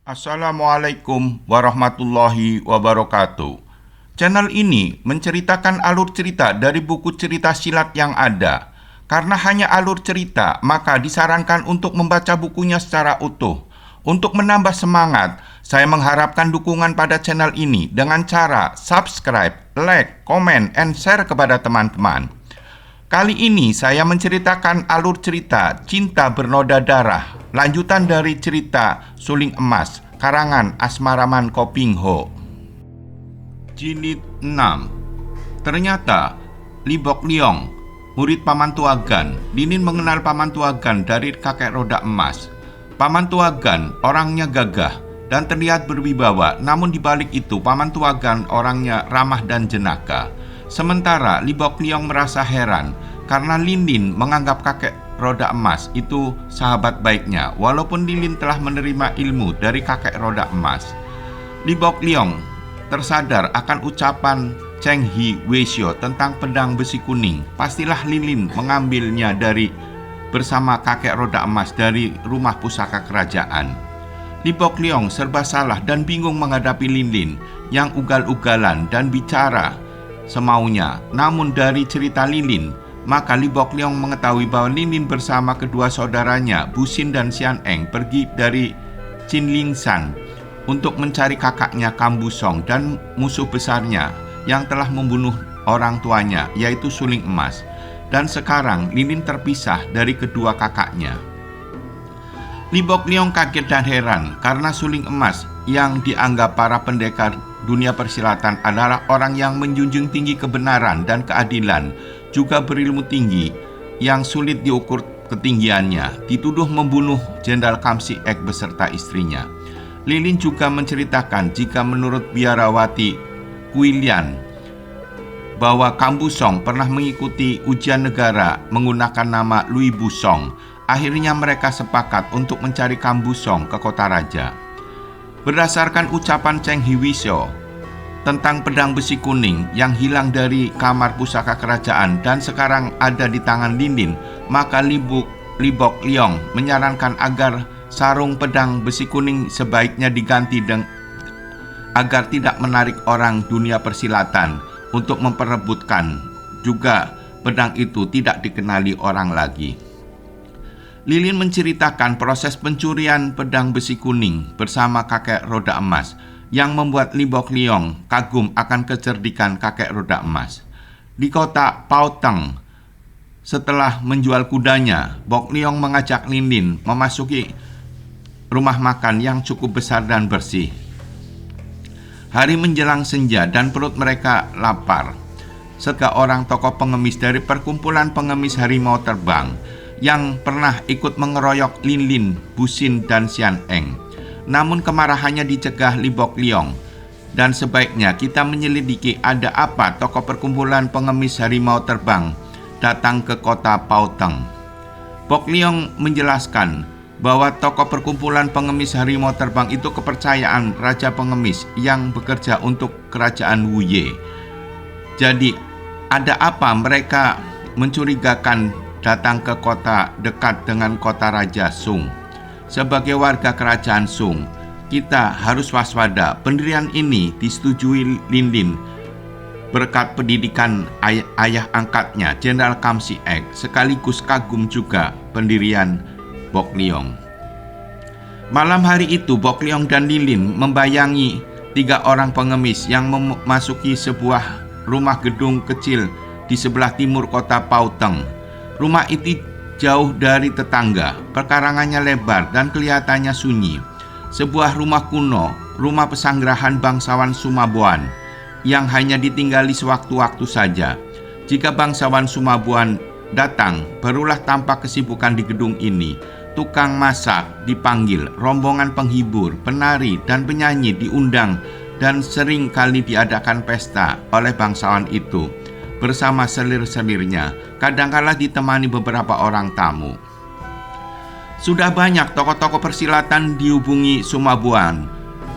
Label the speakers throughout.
Speaker 1: Assalamualaikum warahmatullahi wabarakatuh. Channel ini menceritakan alur cerita dari buku cerita silat yang ada. Karena hanya alur cerita, maka disarankan untuk membaca bukunya secara utuh. Untuk menambah semangat, saya mengharapkan dukungan pada channel ini dengan cara subscribe, like, comment, and share kepada teman-teman. Kali ini saya menceritakan alur cerita Cinta Bernoda Darah, lanjutan dari cerita Suling Emas, karangan Asmaraman Kopingho. Jilid 6. Ternyata Li Bok Liong, murid Paman Tuagan. Linin mengenal Paman Tuagan dari kakek roda emas. Paman Tuagan orangnya gagah dan terlihat berwibawa, namun di balik itu Paman Tuagan orangnya ramah dan jenaka. Sementara Li Bok Liong merasa heran karena Lin menganggap kakek roda emas itu sahabat baiknya, walaupun Lin telah menerima ilmu dari kakek roda emas. Li Bok Liong tersadar akan ucapan Cheng Hi Weisyo tentang pedang besi kuning. Pastilah Lin mengambilnya bersama kakek roda emas dari rumah pusaka kerajaan. Li Bok Liong serba salah dan bingung menghadapi Lin yang ugal-ugalan dan bicara semaunya. Namun dari cerita Lin, maka Li Bok Liong mengetahui bahwa Lin bersama kedua saudaranya Busin dan Xian Eng pergi dari Qinlingshan untuk mencari kakaknya Kambusong dan musuh besarnya yang telah membunuh orang tuanya, yaitu Suling Emas. Dan sekarang Lin terpisah dari kedua kakaknya. Li Bok Liong kaget dan heran karena Suling Emas yang dianggap para pendekar dunia persilatan adalah orang yang menjunjung tinggi kebenaran dan keadilan, juga berilmu tinggi yang sulit diukur ketinggiannya, dituduh membunuh Jenderal Kam Si Ek beserta istrinya. Lin juga menceritakan jika menurut biarawati Kuilian bahwa Kambusong pernah mengikuti ujian negara menggunakan nama Lui Busong. Akhirnya mereka sepakat untuk mencari Kambusong ke kota raja. Berdasarkan ucapan Cheng Hi Weisyo tentang pedang besi kuning yang hilang dari kamar pusaka kerajaan dan sekarang ada di tangan Lin, maka Li Bok Liong menyarankan agar sarung pedang besi kuning sebaiknya diganti agar tidak menarik orang dunia persilatan untuk memperebutkan. Juga pedang itu tidak dikenali orang lagi. Lin menceritakan proses pencurian pedang besi kuning bersama kakek roda emas yang membuat Li Bok Liong kagum akan kecerdikan kakek roda emas. Di kota Paoteng, setelah menjual kudanya, Bok Liong mengajak Lin memasuki rumah makan yang cukup besar dan bersih. Hari menjelang senja dan perut mereka lapar. Setiap orang tokoh pengemis dari perkumpulan pengemis harimau terbang yang pernah ikut mengeroyok Lin, Busin, dan Xian Eng. Namun kemarahannya dicegah Li Bok Liong, dan sebaiknya kita menyelidiki ada apa tokoh perkumpulan pengemis harimau terbang datang ke kota Paoteng. Bok Liong menjelaskan bahwa tokoh perkumpulan pengemis harimau terbang itu kepercayaan raja pengemis yang bekerja untuk kerajaan Wuye. Jadi ada apa mereka mencurigakan datang ke kota dekat dengan kota Raja Sung? Sebagai warga kerajaan Sung, kita harus waspada. Pendirian ini disetujui Lin berkat pendidikan ayah angkatnya, Jenderal Kam Si Ek, sekaligus kagum juga pendirian Bok Liong. Malam hari itu, Bok Liong dan Lin membayangi 3 orang pengemis yang memasuki sebuah rumah gedung kecil di sebelah timur kota Paoteng. Rumah itu jauh dari tetangga, perkarangannya lebar dan kelihatannya sunyi. Sebuah rumah kuno, rumah pesanggerahan bangsawan Sumabuan yang hanya ditinggali sewaktu-waktu saja. Jika bangsawan Sumabuan datang, barulah tampak kesibukan di gedung ini. Tukang masak dipanggil, rombongan penghibur, penari, dan penyanyi diundang, dan sering kali diadakan pesta oleh bangsawan itu bersama selir-selirnya, kadangkala ditemani beberapa orang tamu. Sudah banyak tokoh-tokoh persilatan dihubungi Sumabuan.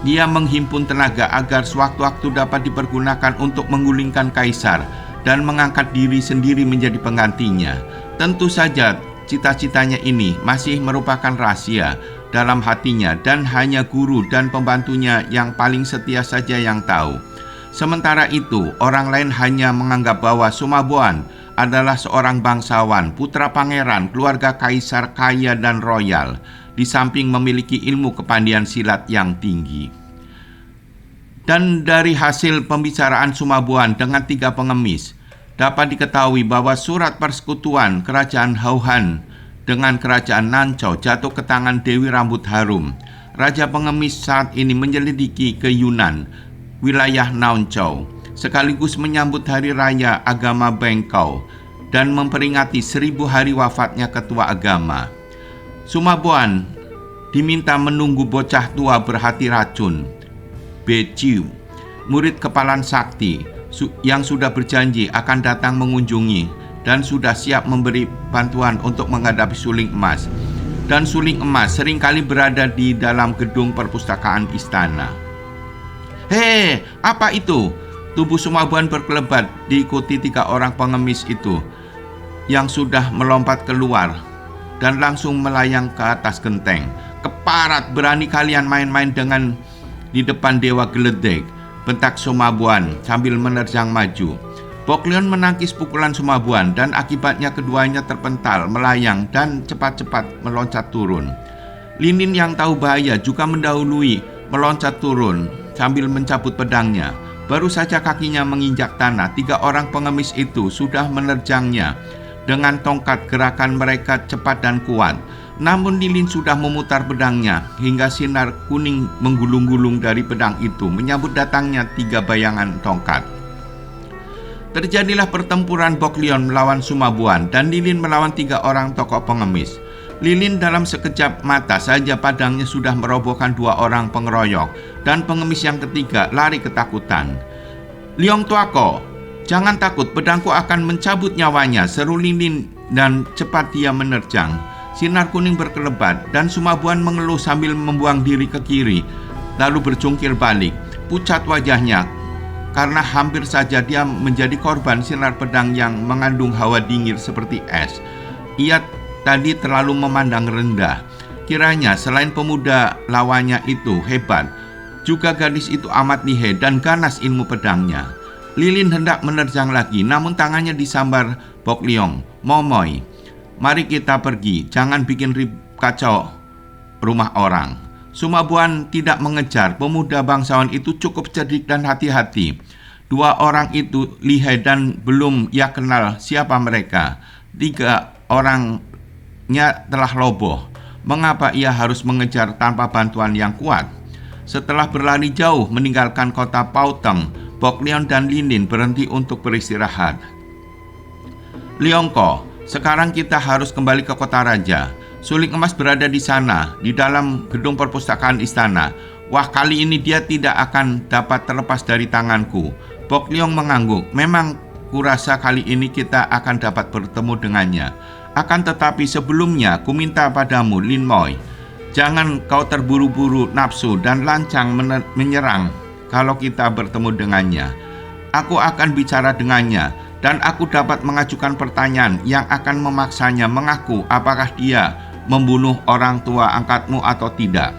Speaker 1: Dia menghimpun tenaga agar sewaktu-waktu dapat dipergunakan untuk menggulingkan kaisar dan mengangkat diri sendiri menjadi penggantinya. Tentu saja cita-citanya ini masih merupakan rahasia dalam hatinya dan hanya guru dan pembantunya yang paling setia saja yang tahu. Sementara itu, orang lain hanya menganggap bahwa Sumabuan adalah seorang bangsawan, putra pangeran, keluarga kaisar kaya dan royal, di samping memiliki ilmu kepandaian silat yang tinggi. Dan dari hasil pembicaraan Sumabuan dengan 3 pengemis, dapat diketahui bahwa surat persekutuan Kerajaan Hauhan dengan Kerajaan Nancau jatuh ke tangan Dewi Rambut Harum. Raja pengemis saat ini menyelidiki ke Yunan, wilayah Nancau, sekaligus menyambut hari raya agama Bengkau dan memperingati 1000 hari wafatnya ketua agama. Sumabuan diminta menunggu bocah tua berhati racun, Beciu, murid kepalan sakti yang sudah berjanji akan datang mengunjungi dan sudah siap memberi bantuan untuk menghadapi suling emas. Dan suling emas seringkali berada di dalam gedung perpustakaan istana. Hei, apa itu? Tubuh Sumabuan berkelebat diikuti 3 orang pengemis itu yang sudah melompat keluar dan langsung melayang ke atas genteng. Keparat, berani kalian main-main dengan di depan Dewa Geledek, bentak Sumabuan sambil menerjang maju. Boklion menangkis pukulan Sumabuan dan akibatnya keduanya terpental, melayang dan cepat-cepat meloncat turun. Linin yang tahu bahaya juga mendahului meloncat turun sambil mencabut pedangnya. Baru saja kakinya menginjak tanah, 3 orang pengemis itu sudah menerjangnya. Dengan tongkat, gerakan mereka cepat dan kuat. Namun Lilin sudah memutar pedangnya hingga sinar kuning menggulung-gulung dari pedang itu menyambut datangnya 3 bayangan tongkat. Terjadilah pertempuran Boklion melawan Sumabuan dan Lilin melawan 3 orang tokoh pengemis. Lilin dalam sekejap mata saja padangnya sudah merobohkan 2 orang pengeroyok dan pengemis yang ketiga lari ketakutan. "Liong Tuako, jangan takut, pedangku akan mencabut nyawanya," seru Lilin dan cepat dia menerjang. Sinar kuning berkelebat dan Sumabuan mengeluh sambil membuang diri ke kiri, lalu berjungkir balik. Pucat wajahnya karena hampir saja dia menjadi korban sinar pedang yang mengandung hawa dingin seperti es. Ia tadi terlalu memandang rendah. Kiranya selain pemuda lawannya itu hebat, juga gadis itu amat lihai dan ganas ilmu pedangnya. Lilin hendak menerjang lagi, namun tangannya disambar Bokliong. "Momoy, mari kita pergi, jangan bikin kacau rumah orang." Sumabuan tidak mengejar. Pemuda bangsawan itu cukup cerdik dan hati-hati. 2 orang itu lihai dan belum ia kenal siapa mereka. 3 orangnya telah loboh. Mengapa ia harus mengejar tanpa bantuan yang kuat? Setelah berlari jauh meninggalkan kota Pauteng, Boklion dan Linin berhenti untuk beristirahat. "Liongko, sekarang kita harus kembali ke kota raja. Suling emas berada di sana, di dalam gedung perpustakaan istana. Wah, kali ini dia tidak akan dapat terlepas dari tanganku." Bokliong mengangguk. "Memang kurasa kali ini kita akan dapat bertemu dengannya. Akan tetapi sebelumnya ku minta padamu, Lin Moy, jangan kau terburu-buru nafsu dan lancang menyerang kalau kita bertemu dengannya. Aku akan bicara dengannya dan aku dapat mengajukan pertanyaan yang akan memaksanya mengaku apakah dia membunuh orang tua angkatmu atau tidak.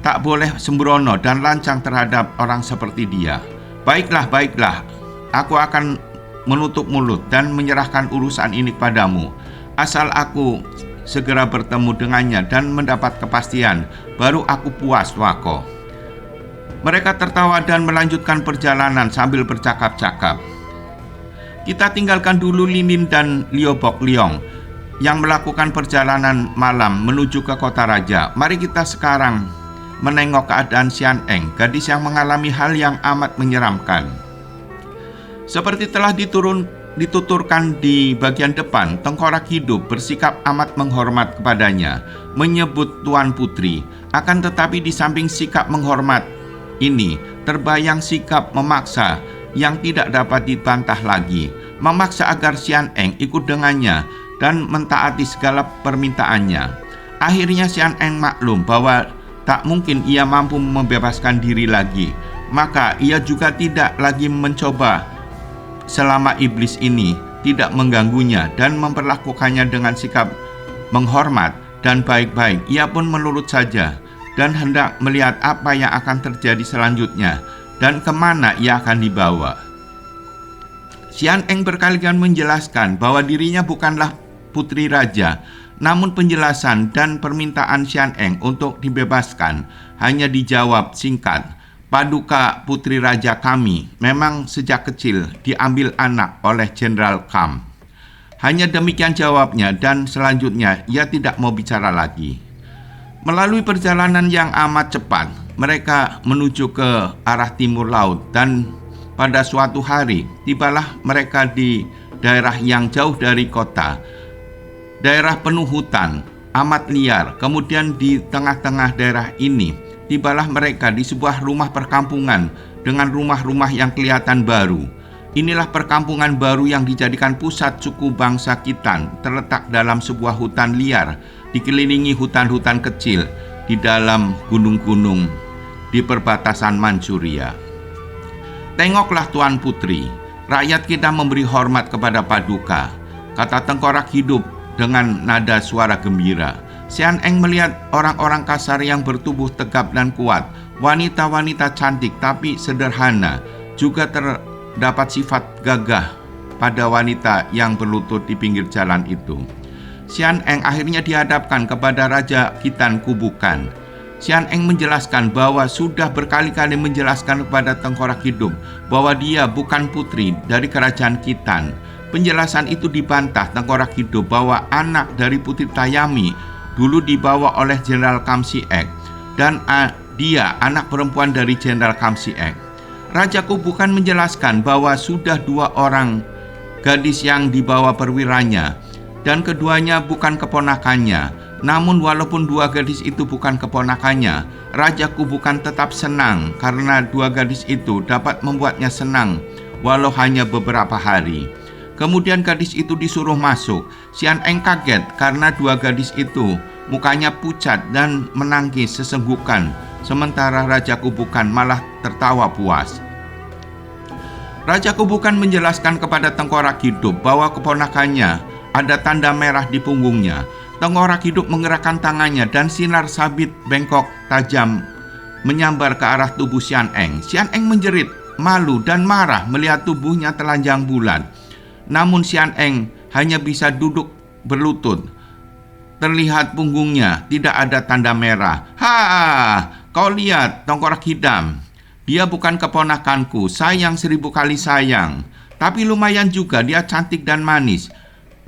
Speaker 1: Tak boleh sembrono dan lancang terhadap orang seperti dia." Baiklah, aku akan menutup mulut dan menyerahkan urusan ini padamu. Asal aku segera bertemu dengannya dan mendapat kepastian, baru aku puas, Wako." Mereka tertawa dan melanjutkan perjalanan sambil bercakap-cakap. Kita tinggalkan dulu Linin dan Liu Bokliong yang melakukan perjalanan malam menuju ke kota raja. Mari kita sekarang menengok keadaan Xian Eng, gadis yang mengalami hal yang amat menyeramkan. Seperti telah dituturkan di bagian depan, tengkorak hidup bersikap amat menghormat kepadanya, menyebut Tuan Putri. Akan tetapi di samping sikap menghormat ini, terbayang sikap memaksa yang tidak dapat dibantah lagi, memaksa agar Xian Eng ikut dengannya dan mentaati segala permintaannya. Akhirnya Xian Eng maklum bahwa tak mungkin ia mampu membebaskan diri lagi, maka ia juga tidak lagi mencoba selama iblis ini tidak mengganggunya dan memperlakukannya dengan sikap menghormat dan baik-baik. Ia pun melurut saja dan hendak melihat apa yang akan terjadi selanjutnya dan kemana ia akan dibawa. Xian Eng berkali-kali menjelaskan bahwa dirinya bukanlah putri raja, namun penjelasan dan permintaan Xian Eng untuk dibebaskan hanya dijawab singkat, "Paduka putri raja kami memang sejak kecil diambil anak oleh Jenderal Kam." Hanya demikian jawabnya dan selanjutnya ia tidak mau bicara lagi. Melalui perjalanan yang amat cepat, mereka menuju ke arah timur laut dan pada suatu hari tibalah mereka di daerah yang jauh dari kota. Daerah penuh hutan, amat liar. Kemudian di tengah-tengah daerah ini tibalah mereka di sebuah rumah perkampungan dengan rumah-rumah yang kelihatan baru. Inilah perkampungan baru yang dijadikan pusat suku bangsa Khitan, terletak dalam sebuah hutan liar, dikelilingi hutan-hutan kecil di dalam gunung-gunung di perbatasan Manchuria. "Tengoklah Tuan Putri, rakyat kita memberi hormat kepada Paduka," kata tengkorak hidup dengan nada suara gembira. Xian Eng melihat orang-orang kasar yang bertubuh tegap dan kuat, wanita-wanita cantik tapi sederhana, juga terdapat sifat gagah pada wanita yang berlutut di pinggir jalan itu. Xian Eng akhirnya dihadapkan kepada Raja Khitan Kubukan. Xian Eng menjelaskan bahwa sudah berkali-kali menjelaskan kepada tengkorak hidup bahwa dia bukan putri dari kerajaan Khitan. Penjelasan itu dibantah tengkorak hidup bahwa anak dari Putri Tayami dulu dibawa oleh Jenderal Kam Siek dan dia anak perempuan dari Jenderal Kam Siek. Raja Kubukan menjelaskan bahwa sudah 2 orang gadis yang dibawa perwiranya dan keduanya bukan keponakannya. Namun walaupun 2 gadis itu bukan keponakannya, Raja Kubukan tetap senang karena 2 gadis itu dapat membuatnya senang walau hanya beberapa hari. Kemudian gadis itu disuruh masuk. Xian Eng kaget karena 2 gadis itu mukanya pucat dan menangis sesenggukan, sementara Raja Kubukan malah tertawa puas. Raja Kubukan menjelaskan kepada tengkorak hidup bahwa keponakannya ada tanda merah di punggungnya. Tengkorak hidup menggerakkan tangannya dan sinar sabit bengkok tajam menyambar ke arah tubuh Xian Eng. Xian Eng menjerit, malu dan marah melihat tubuhnya telanjang bulat. Namun Xian Eng hanya bisa duduk berlutut. Terlihat punggungnya tidak ada tanda merah. "Ha, kau lihat tengkorak hitam. Dia bukan keponakanku, sayang 1000 kali sayang. Tapi lumayan juga dia cantik dan manis.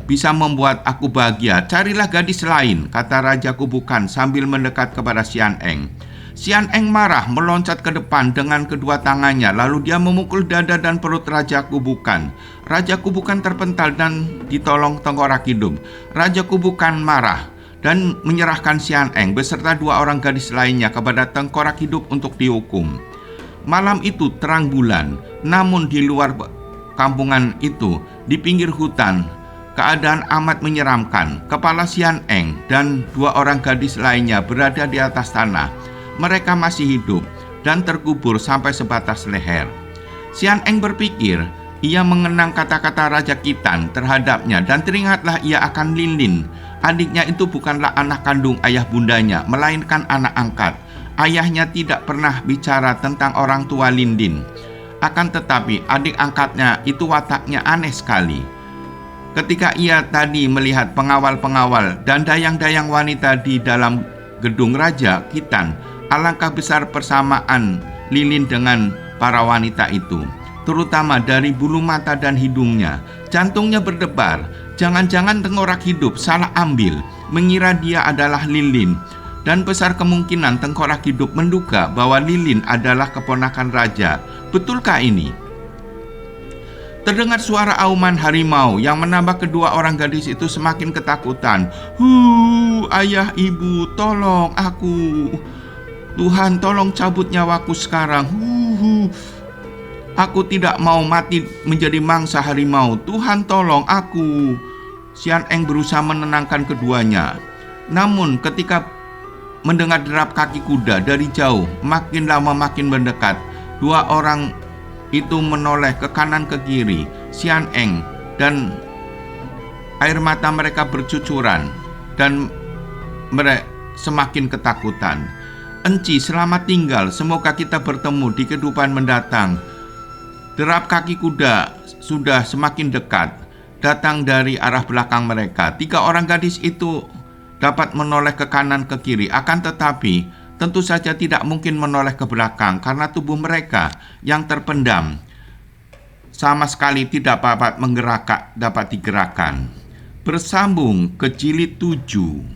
Speaker 1: Bisa membuat aku bahagia. Carilah gadis lain," kata Raja Kubukan sambil mendekat kepada Xian Eng. Xian Eng marah meloncat ke depan dengan kedua tangannya, lalu dia memukul dada dan perut Raja Kubukan. Raja Kubukan terpental dan ditolong tengkorak hidup. Raja Kubukan marah dan menyerahkan Xian Eng beserta 2 orang gadis lainnya kepada tengkorak hidup untuk dihukum. Malam itu terang bulan, namun di luar kampungan itu, di pinggir hutan, keadaan amat menyeramkan. Kepala Xian Eng dan 2 orang gadis lainnya berada di atas tanah. Mereka masih hidup dan terkubur sampai sebatas leher. Xian Eng berpikir, ia mengenang kata-kata Raja Khitan terhadapnya dan teringatlah ia akan Lin Lin. Adiknya itu bukanlah anak kandung ayah bundanya, melainkan anak angkat. Ayahnya tidak pernah bicara tentang orang tua Lin Lin. Akan tetapi adik angkatnya itu wataknya aneh sekali. Ketika ia tadi melihat pengawal-pengawal dan dayang-dayang wanita di dalam gedung Raja Khitan, alangkah besar persamaan Lilin dengan para wanita itu, terutama dari bulu mata dan hidungnya. Jantungnya berdebar. Jangan-jangan tengkorak hidup salah ambil, mengira dia adalah Lilin. Dan besar kemungkinan tengkorak hidup menduga bahwa Lilin adalah keponakan raja. Betulkah ini? Terdengar suara auman harimau yang menambah kedua orang gadis itu semakin ketakutan. Ayah, ibu, tolong aku. Tuhan, tolong cabut nyawaku sekarang. Aku tidak mau mati menjadi mangsa harimau. Tuhan, tolong aku. Xian Eng berusaha menenangkan keduanya. Namun ketika mendengar derap kaki kuda dari jauh, makin lama makin mendekat. 2 orang itu menoleh ke kanan ke kiri Xian Eng dan air mata mereka bercucuran dan mereka semakin ketakutan. Enci, selamat tinggal, semoga kita bertemu di kehidupan mendatang. Derap kaki kuda sudah semakin dekat, datang dari arah belakang mereka. 3 orang gadis itu dapat menoleh ke kanan ke kiri, akan tetapi tentu saja tidak mungkin menoleh ke belakang karena tubuh mereka yang terpendam sama sekali tidak dapat digerakkan. Bersambung ke jilid 7.